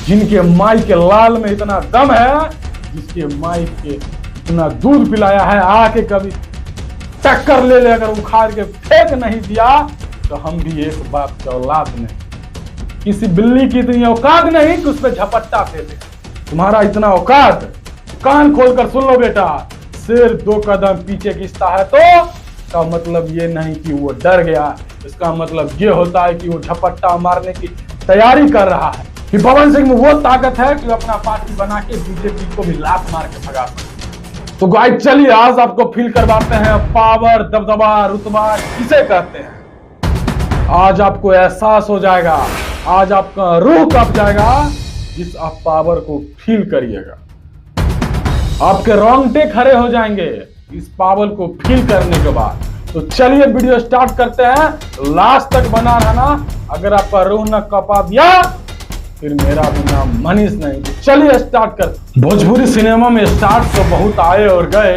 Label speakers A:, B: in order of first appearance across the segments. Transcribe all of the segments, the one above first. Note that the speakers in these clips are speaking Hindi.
A: जिनके माई के लाल में इतना दम है, जिसके माई के इतना दूध पिलाया है, आके कभी टक्कर ले ले अगर उखाड़ के फेंक नहीं दिया तो हम भी एक बाप के औलाद नहीं। किसी बिल्ली की इतनी औकात नहीं कि उस पर झपट्टा दे दे। तुम्हारा इतना औकात, कान खोलकर सुन लो बेटा, शेर 2 कदम पीछे खींचता है तो इसका मतलब ये नहीं कि वो डर गया, इसका मतलब ये होता है कि वो झपट्टा मारने की तैयारी कर रहा है। कि पवन सिंह में वो ताकत है कि अपना पार्टी बना के बीजेपी को भी लात मार के भगा सकते। तो गाइस चलिए आज आपको फील करवाते हैं पावर, दबदबा, रुतबा किसे कहते हैं। आज आपको एहसास हो जाएगा, आज आपका रूह कांप जाएगा जिस आप पावर को फील करिएगा। आपके रोंगटे खड़े हो जाएंगे इस पावर को फील करने के बाद। तो चलिए वीडियो स्टार्ट करते हैं, लास्ट तक बना रहना। अगर आपका रूह न कपा दिया फिर मेरा भी नाम मनीष नहीं। तो चलिए स्टार्ट कर। भोजपुरी सिनेमा में स्टार्स तो बहुत आए और गए,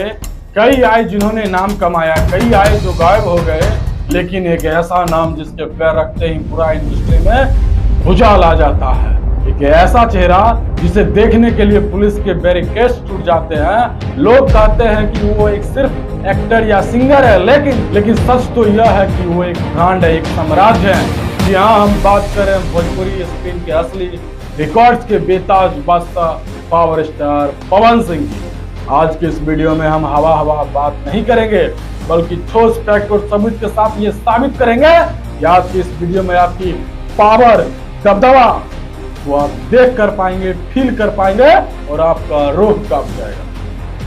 A: कई आए जिन्होंने नाम कमाया, कई आए जो गायब हो गए, लेकिन एक ऐसा नाम जिसके पैर रखते ही पूरा इंडस्ट्री में भुचाल आ जाता है। एक ऐसा चेहरा जिसे देखने के लिए पुलिस के बैरिकेड्स टूट जाते हैं। लोग कहते हैं कि वो एक सिर्फ एक्टर या सिंगर है, लेकिन सच तो यह है कि वो एक ब्रांड है, एक साम्राज्य है। जी हाँ, हम बात करें भोजपुरी स्क्रीन के असली रिकॉर्ड्स के बेताज बादशाह पावर स्टार पवन सिंह की। आज के इस वीडियो में हम हवा बात नहीं करेंगे, बल्कि ठोस फैक्ट और सबूत के साथ ये साबित करेंगे कि आज की इस वीडियो में आपकी पावर, दबदबा वो आप देख कर पाएंगे, फील कर पाएंगे और आपका रूह कांप जाएगा।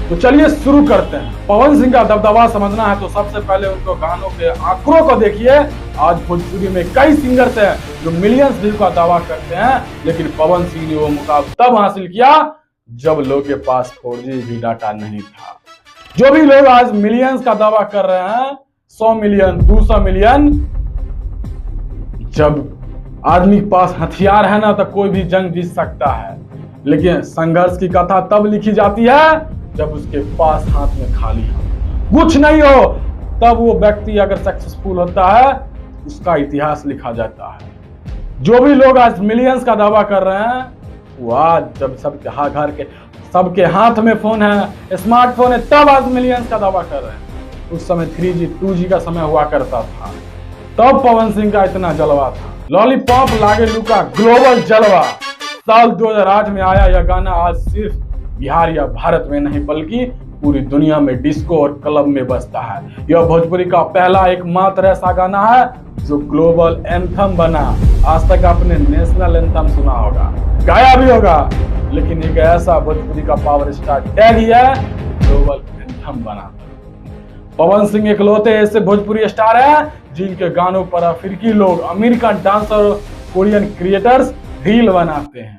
A: तो चलिए शुरू करते हैं। पवन सिंह का दबदबा समझना है तो सबसे पहले उनको गानों के आंकड़ों को देखिए। आज भोजपुरी में कई सिंगर्स हैं जो मिलियंस व्यू का दावा करते हैं, लेकिन पवन सिंह ने वो मुकाम तब हासिल किया जब लोग के पास 4G भी डाटा नहीं था। जो भी लोग आज मिलियंस का दावा कर रहे हैं, 100 मिलियन, 200 मिलियन, जब आदमी के पास हथियार है ना तो कोई भी जंग जीत सकता है। लेकिन संघर्ष की कथा तब लिखी जाती है जब उसके पास हाथ में खाली हो, कुछ नहीं हो, तब वो व्यक्ति अगर सक्सेसफुल होता है उसका इतिहास लिखा जाता है। जो भी लोग आज मिलियंस का दावा कर रहे हैं, वो आज जब सबके हाथ में फोन है, स्मार्टफोन है, तब आज मिलियंस का दावा कर रहे हैं। उस समय 3G 2G का समय हुआ करता था, तब पवन सिंह का इतना जलवा था। लॉलीपॉप लागे लू का ग्लोबल जलवा साल 2008 में आया। यह गाना आज सिर्फ बिहार या भारत में नहीं बल्कि पूरी दुनिया में डिस्को और क्लब में बजता है। यह भोजपुरी का पहला एकमात्र ऐसा गाना है जो ग्लोबल एंथम बना। आज तक आपने नेशनल एंथम सुना होगा, गाया भी होगा, लेकिन एक ऐसा भोजपुरी का पावर स्टार टैग ही है ग्लोबल एंथम बना। पवन सिंह इकलौते ऐसे भोजपुरी स्टार हैं जिनके गानों पर अफ्रीकी लोग, अमेरिकन डांसर और कोरियन क्रिएटर्स रील बनाते हैं।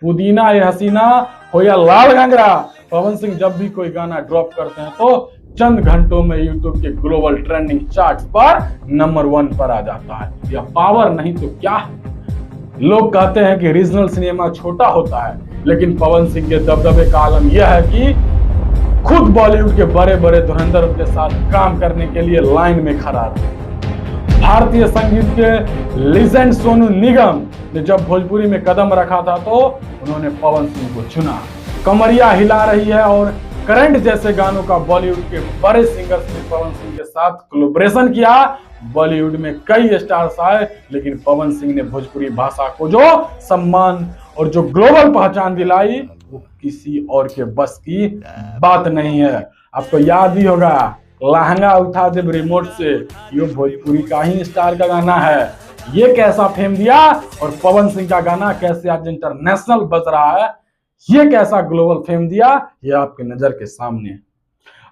A: पुदीना ये हसीना हो या लाल घंगरा, पवन सिंह जब भी कोई गाना ड्रॉप करते हैं तो चंद घंटों में यूट्यूब के ग्लोबल ट्रेंडिंग चार्ट्स पर नंबर 1 पर आ जाता है। यह पावर नहीं तो क्या है। लोग कहते हैं कि रीजनल सिनेमा छोटा होता है, लेकिन पवन सिंह के दबदबे का आलम यह है कि खुद बॉलीवुड के बड़े बड़े धुरंधर के साथ काम करने के लिए लाइन में खड़ा रहे। भारतीय संगीत के लीजेंड सोनू निगम ने जब भोजपुरी में कदम रखा था तो उन्होंने पवन सिंह को चुना। कमरिया हिला रही है और करंट जैसे गानों का बॉलीवुड के बड़े सिंगर्स ने पवन सिंह के साथ कोलैबोरेशन किया। बॉलीवुड में कई स्टार्स आए, लेकिन पवन सिंह ने भोजपुरी भाषा को जो सम्मान और जो ग्लोबल पहचान दिलाई वो किसी और के बस की बात नहीं है। आपको याद ही होगा, लहंगा उठा जब रिमोट से, ये भोजपुरी का ही स्टार का गाना है। ये कैसा फेम दिया और पवन सिंह का गाना कैसे आज इंटरनेशनल बज रहा है, ये कैसा ग्लोबल फेम दिया, ये आपके नजर के सामने।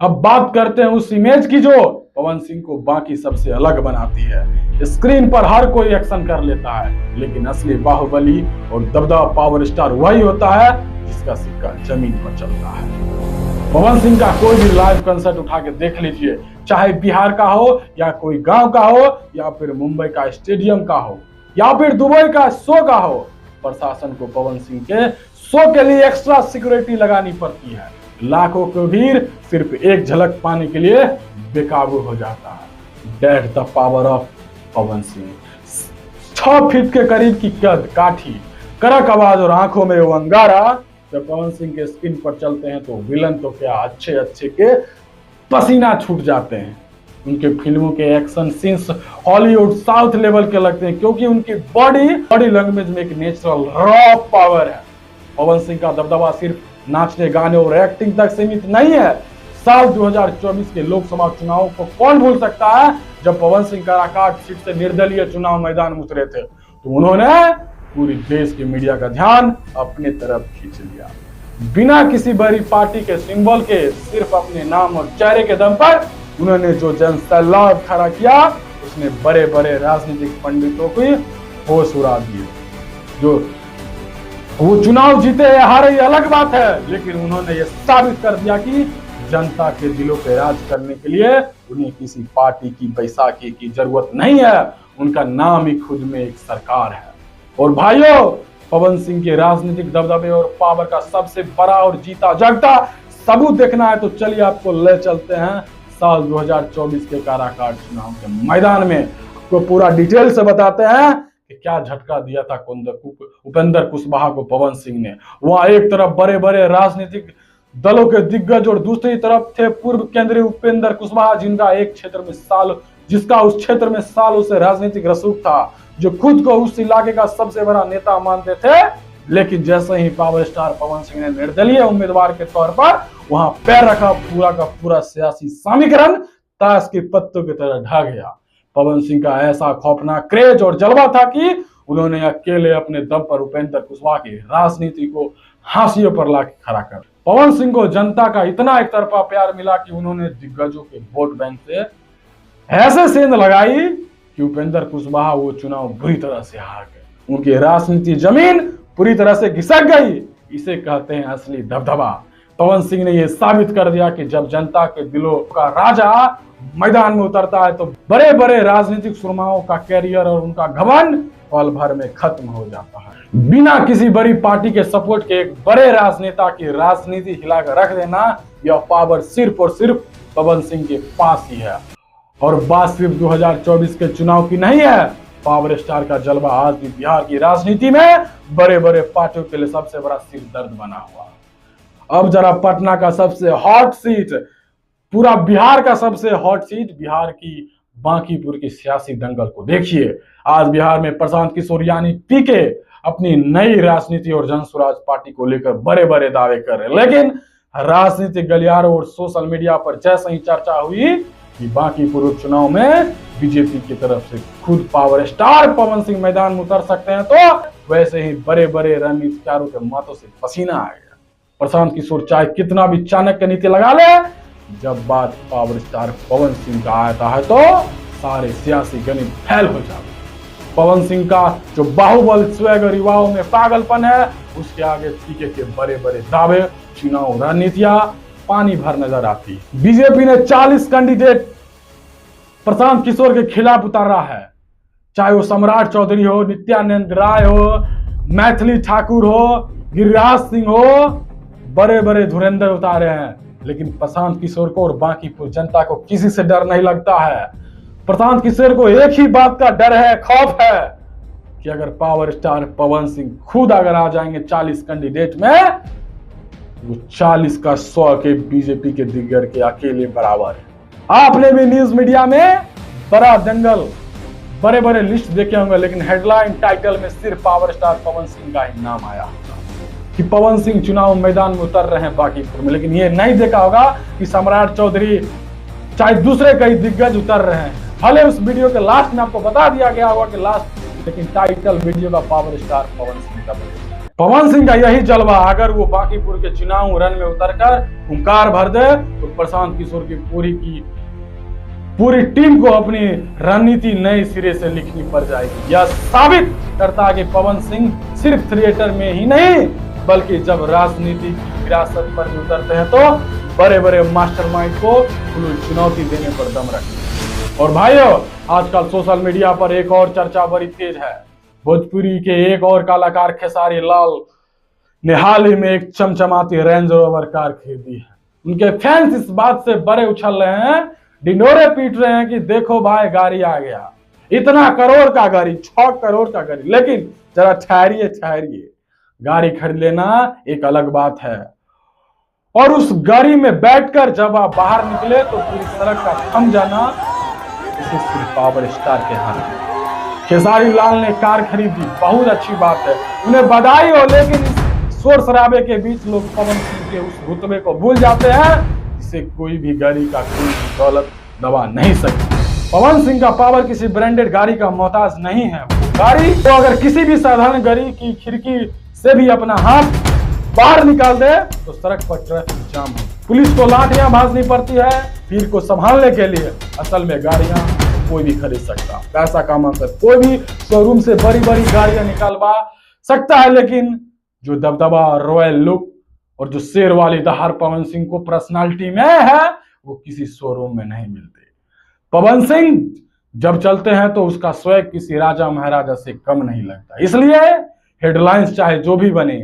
A: अब बात करते हैं उस इमेज की जो पवन सिंह को बाकी सबसे अलग बनाती है। स्क्रीन पर हर कोई एक्शन कर लेता है, लेकिन असली बाहुबली और दबदबा पावर स्टार वही होता है जिसका सिक्का जमीन पर चलता है। पवन सिंह का कोई भी लाइव कंसर्ट उठा के देख लीजिए, चाहे बिहार का हो या कोई गांव का हो या फिर मुंबई का स्टेडियम का हो या फिर दुबई का शो का हो, प्रशासन को पवन सिंह के शो के लिए एक्स्ट्रा सिक्योरिटी लगानी पड़ती है। लाखों की भीड़ सिर्फ एक झलक पाने के लिए बेकाबू हो जाता है। That's the power of Pawan Singh. 6 feet के करीब की कद काठी, कड़क आवाज और आंखों में वो अंगारा जब पवन सिंह के स्क्रीन पर चलते हैं तो विलन तो क्या अच्छे अच्छे के पसीना छूट जाते हैं। उनके फिल्मों के action scenes Hollywood south level के लगते हैं क्योंकि उनकी बॉडी लैंग्वेज में एक नेचुरल रॉ पावर है। पवन सिंह का दबदबा सिर्फ नाचने गाने और एक्टिंग तक सीमित नहीं है। साल 2024 के लोकसभा चुनाव को कौन भूल सकता है जब पवन सिंह काराकाट सीट से निर्दलीय चुनाव मैदान में उतरे थे तो उन्होंने पूरी देश के मीडिया का ध्यान अपने तरफ खींच लिया। बिना किसी बड़ी पार्टी के सिंबल के सिर्फ अपने नाम और चेहरे के दम पर उन्होंने जो जनसैलाब खड़ा किया उसने बड़े बड़े राजनीतिक पंडितों की होश उड़ा दिए। जो वो चुनाव जीते या हारे ये अलग बात है, लेकिन उन्होंने ये साबित कर दिया कि जनता के दिलों पे राज करने के लिए उन्हें किसी पार्टी की बैसाखी की जरूरत नहीं है। उनका नाम ही खुद में एक सरकार है। और भाइयों, पवन सिंह के राजनीतिक दबदबे और पावर का सबसे बड़ा और जीता जागता सबूत देखना है तो चलिए आपको ले चलते हैं साल 2024 के काराकाट चुनाव के मैदान में। आपको पूरा डिटेल से बताते हैं कि क्या झटका दिया था उपेंद्र कुशवाहा को पवन सिंह ने। वहां एक तरफ बड़े बड़े राजनीतिक दलों के दिग्गज और दूसरी तरफ थे पूर्व केंद्रीय उपेंद्र कुशवाहा जिसका उस क्षेत्र में सालों से राजनीतिक रसूख था, जो खुद को उस इलाके का सबसे बड़ा नेता मानते थे। लेकिन जैसे ही पावर स्टार पवन सिंह ने निर्दलीय उम्मीदवार के तौर पर वहां पैर रखा, पूरा का पूरा सियासी समीकरण ताश के पत्तों की तरह ढह गया। पवन सिंह का ऐसा खौफनाक क्रेज और जलवा था कि उन्होंने अकेले अपने दम पर उपेंद्र कुशवाहा की राजनीति को हाशिए पर ला खड़ा कर। पवन सिंह को जनता का इतना एक तरफा प्यार मिला कि उन्होंने दिग्गजों के वोट बैंक से ऐसे सेंध लगाई कि उपेंद्र कुशवाहा वो चुनाव बुरी तरह से हार गए। उनकी राजनीति जमीन पूरी तरह से घिसक गई। इसे कहते हैं असली दबदबा। पवन सिंह ने यह साबित कर दिया कि जब जनता के दिलों का राजा मैदान में उतरता है तो बड़े बड़े राजनीतिक सुरमाओं का कैरियर और उनका घमंड पल भर में खत्म हो जाता है। बिना किसी बड़ी पार्टी के सपोर्ट के एक बड़े राजनेता की राजनीति हिलाकर रख देना, यह पावर सिर्फ और सिर्फ पवन सिंह के पास ही है। और बात सिर्फ 2024 के चुनाव की नहीं है। पावर स्टार का जलवा आज भी बिहार की राजनीति में बड़े बड़े पार्टियों के लिए सबसे बड़ा सिर दर्द बना हुआ। अब जरा पटना का सबसे हॉट सीट, पूरा बिहार का सबसे हॉट सीट, बिहार की बांकीपुर की सियासी दंगल को देखिए। आज बिहार में प्रशांत किशोर यानी पीके अपनी नई राजनीति और जनसुराज पार्टी को लेकर बड़े बड़े दावे कर रहे हैं, लेकिन राजनीतिक गलियारों और सोशल मीडिया पर जैसे ही चर्चा हुई कि बांकीपुर उपचुनाव में बीजेपी की तरफ से खुद पावर स्टार पवन सिंह मैदान में उतर सकते हैं, तो वैसे ही बड़े बड़े रणनीतिकारों के माथों से पसीना आ गया। प्रशांत किशोर चाहे कितना भी चाणक्य नीति लगा ले, जब बात पावर स्टार पवन सिंह का आता है तो सारे सियासी गणित फेल हो जाते। पवन सिंह का जो बाहुबल स्वैग और युवाओं में पागलपन है, उसके आगे पीके के बड़े बड़े दावे, चुनाव रणनीतियां पानी भर नजर आती है। बीजेपी ने 40 कैंडिडेट प्रशांत किशोर के खिलाफ उतारा है, चाहे वो सम्राट चौधरी हो, नित्यानंद राय हो, मैथिली ठाकुर हो, गिरिराज सिंह हो, बड़े बड़े धुरंधर उतारे हैं। लेकिन प्रशांत किशोर को और बांकीपुर जनता को किसी से डर नहीं लगता है। प्रशांत किशोर को एक ही बात का डर है, खौफ है कि अगर पावर स्टार पवन सिंह खुद अगर आ जाएंगे 40 कैंडिडेट में, वो 40 का 100 के बीजेपी के दिग्गज के अकेले बराबर है। आपने भी न्यूज मीडिया में बड़ा दंगल, बड़े बड़े लिस्ट देखे होंगे, लेकिन हेडलाइन टाइटल में सिर्फ पावर स्टार पवन सिंह का ही नाम आया कि पवन सिंह चुनाव मैदान में उतर रहे हैं बांकीपुर में। लेकिन ये नहीं देखा होगा कि सम्राट चौधरी चाहे दूसरे कई दिग्गज उतर रहे हैं। भले उस वीडियो के लास्ट में आपको बता दिया गया होगा कि लास्ट, लेकिन टाइटल वीडियो का पावर स्टार पवन सिंह का। पवन सिंह का यही जलवा, अगर वो बांकीपुर के चुनाव रण में उतरकर हुंकार भर दे तो प्रशांत किशोर की पूरी टीम को अपनी रणनीति नए सिरे से लिखनी पड़ जाएगी। यह साबित करता है कि पवन सिंह सिर्फ थिएटर में ही नहीं, बल्कि जब राजनीति की विरासत पर उतरते हैं तो बड़े बड़े मास्टरमाइंड को चुनौती देने पर दम रखते। और भाइयों, आजकल सोशल मीडिया पर एक और चर्चा बड़ी तेज है। भोजपुरी के एक और कलाकार खेसारी लाल ने हाल ही में एक चमचमाती रेंज रोवर कार खरीदी है। उनके फैंस इस बात से बड़े उछल रहे हैं, डिंडोरे पीट रहे हैं कि देखो भाई गाड़ी आ गया। इतना करोड़ का गाड़ी, 6 करोड़ का गाड़ी। लेकिन जरा ठहरिए ठहरिए, गाड़ी खरीद लेना एक अलग बात है, और उस गाड़ी में बैठकर जब आप बाहर निकले तो पूरी सड़क का थम जाना इसे सिर्फ पावर स्टार के हाथ में। खेसारी लाल ने कार खरीदी, बहुत अच्छी बात है, उन्हें बधाई हो। लेकिन इस शोर शराबे के बीच लोग पवन सिंह के उस रुतबे को भूल जाते हैं जिसे कोई भी गाड़ी का कोई भी दौलत दबा नहीं सकती। पवन सिंह का पावर किसी ब्रांडेड गाड़ी का मोहताज नहीं है। वो गाड़ी तो अगर किसी भी साधारण गाड़ी की खिड़की से भी अपना हाथ बाहर निकाल दे तो सड़क पर ट्रैफिक जाम हो, पुलिस को लाठियां भाजनी पड़ती है भीड़ को संभालने के लिए। असल में गाड़ियां कोई भी खरीद सकता, पैसा कमा कर कोई भी शोरूम से बड़ी बड़ी गाड़ियां निकालवा सकता है, लेकिन जो दबदबा, रॉयल लुक और जो शेर वाली दहाड़ पवन सिंह को पर्सनालिटी में है वो किसी शोरूम में नहीं मिलते। पवन सिंह जब चलते हैं तो उसका स्वैग किसी राजा महाराजा से कम नहीं लगता। इसलिए हेडलाइंस चाहे जो भी बने,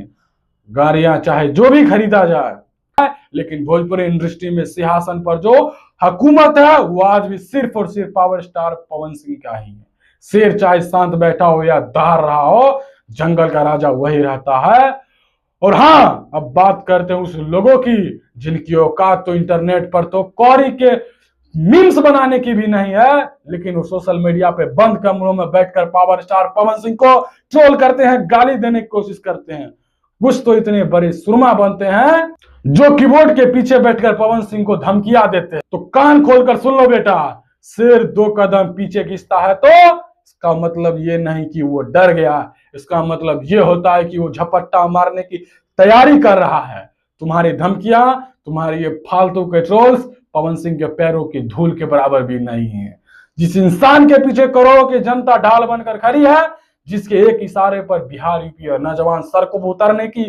A: गाड़ियां चाहे जो भी खरीदा जाए, लेकिन भोजपुरी इंडस्ट्री में सिंहासन पर जो हुकूमत है वो आज भी सिर्फ और सिर्फ पावर स्टार पवन सिंह का ही है। शेर चाहे शांत बैठा हो या दहाड़ रहा हो, जंगल का राजा वही रहता है। और हाँ, अब बात करते हैं उस लोगों की जिनकी औकात तो इंटरनेट पर तो कौड़ी के मीम्स बनाने की भी नहीं है, लेकिन वो सोशल मीडिया पे बंद कमरों में बैठकर पावर स्टार पवन सिंह को ट्रोल करते हैं, गाली देने की कोशिश करते हैं। कुछ तो इतने बड़े सुरमा बनते हैं जो कीबोर्ड के पीछे बैठकर पवन सिंह को धमकियां देते हैं। तो कान खोलकर सुन लो बेटा, शेर 2 कदम पीछे खींचता है तो इसका मतलब ये नहीं कि वो डर गया, इसका मतलब ये होता है कि वो झपट्टा मारने की तैयारी कर रहा है। तुम्हारी धमकियां, तुम्हारी ये फालतू के ट्रोल्स पवन सिंह के पैरों की धूल के बराबर भी नहीं है। जिस इंसान के पीछे करोड़ों की जनता ढाल बनकर खड़ी है, जिसके एक इशारे पर बिहार, यूपी और नौजवान सड़कों पर उतरने की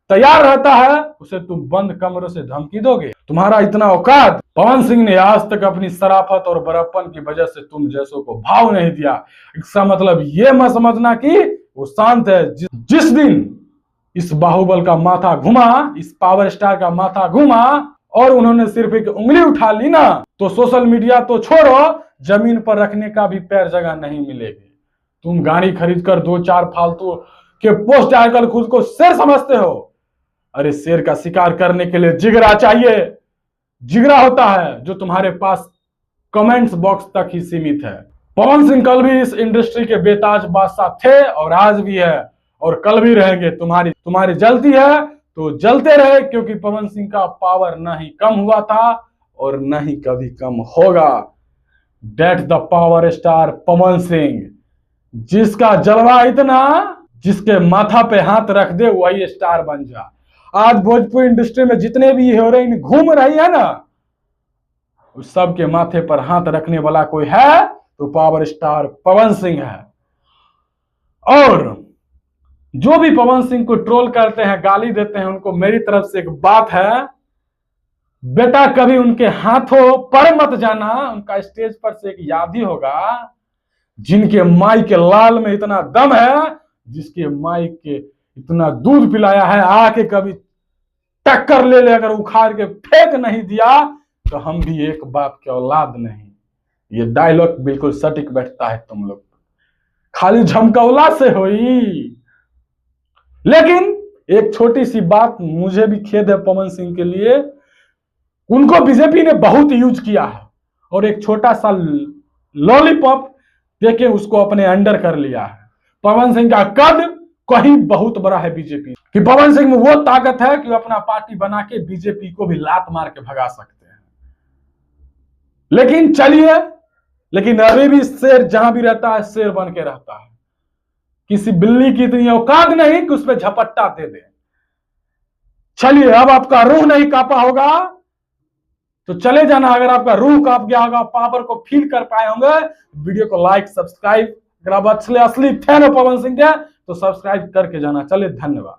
A: तैयार रहता है, उसे तुम बंद कमरों से धमकी दोगे? तुम्हारा इतना औकात? पवन सिंह ने आज तक अपनी शराफत और बड़प्पन की वजह से तुम जैसों को भाव नहीं दिया। इसका मतलब ये मत समझना कि वो शांत है। जिस दिन इस बाहुबल का माथा घुमा, इस पावर स्टार का माथा घुमा और उन्होंने सिर्फ एक उंगली उठा ली ना, तो सोशल मीडिया तो छोड़ो, जमीन पर रखने का भी पैर जगह नहीं मिलेगी। तुम गाड़ी खरीद कर 2-4 फालतू के पोस्ट डालकर खुद को शेर समझते हो। अरे शेर का शिकार करने के लिए जिगरा चाहिए। जिगरा होता है जो तुम्हारे पास कमेंट्स बॉक्स तक ही सीमित है। पवन सिंह कल भी इस इंडस्ट्री के बेताज बादशाह थे और आज भी है और कल भी रहेंगे। तुम्हारी जलती है तो जलते रहे, क्योंकि पवन सिंह का पावर न ही कम हुआ था और न ही कभी कम होगा। Date the power star Pawan Singh, जिसका जलवा इतना, जिसके माथा पे हाथ रख दे वही स्टार बन जा। आज भोजपुरी इंडस्ट्री में जितने भी हीरोइन घूम रही है ना, उस सब के माथे पर हाथ रखने वाला कोई है तो पावर स्टार पवन सिंह है। और जो भी पवन सिंह को ट्रोल करते हैं, गाली देते हैं, उनको मेरी तरफ से एक बात है, बेटा कभी उनके हाथों पर मत जाना। उनका स्टेज पर से एक याद ही होगा, जिनके माई के लाल में इतना दम है, जिसके माई के इतना दूध पिलाया है, आके कभी टक्कर ले ले, अगर उखाड़ के फेंक नहीं दिया तो हम भी एक बाप के औलाद नहीं। ये डायलॉग बिल्कुल सटीक बैठता है तुम लोग, खाली झमकौला से होई। लेकिन एक छोटी सी बात, मुझे भी खेद है पवन सिंह के लिए, उनको बीजेपी ने बहुत यूज किया है और एक छोटा सा लॉलीपॉप देके उसको अपने अंडर कर लिया है। पवन सिंह का कद कहीं बहुत बड़ा है बीजेपी कि पवन सिंह में वो ताकत है कि वो अपना पार्टी बना के बीजेपी को भी लात मार के भगा सकते हैं। लेकिन चलिए, लेकिन अभी भी शेर जहां भी रहता है शेर बन के रहता है। किसी बिल्ली की इतनी औकात नहीं कि उस पर झपट्टा दे दे। चलिए, अब आपका रूह नहीं कांपा होगा तो चले जाना। अगर आपका रूह कांप गया होगा, पावर को फील कर पाए होंगे, वीडियो को लाइक, सब्सक्राइब, अगर आप असली फैन हो पवन सिंह के तो सब्सक्राइब करके जाना। चलिए, धन्यवाद।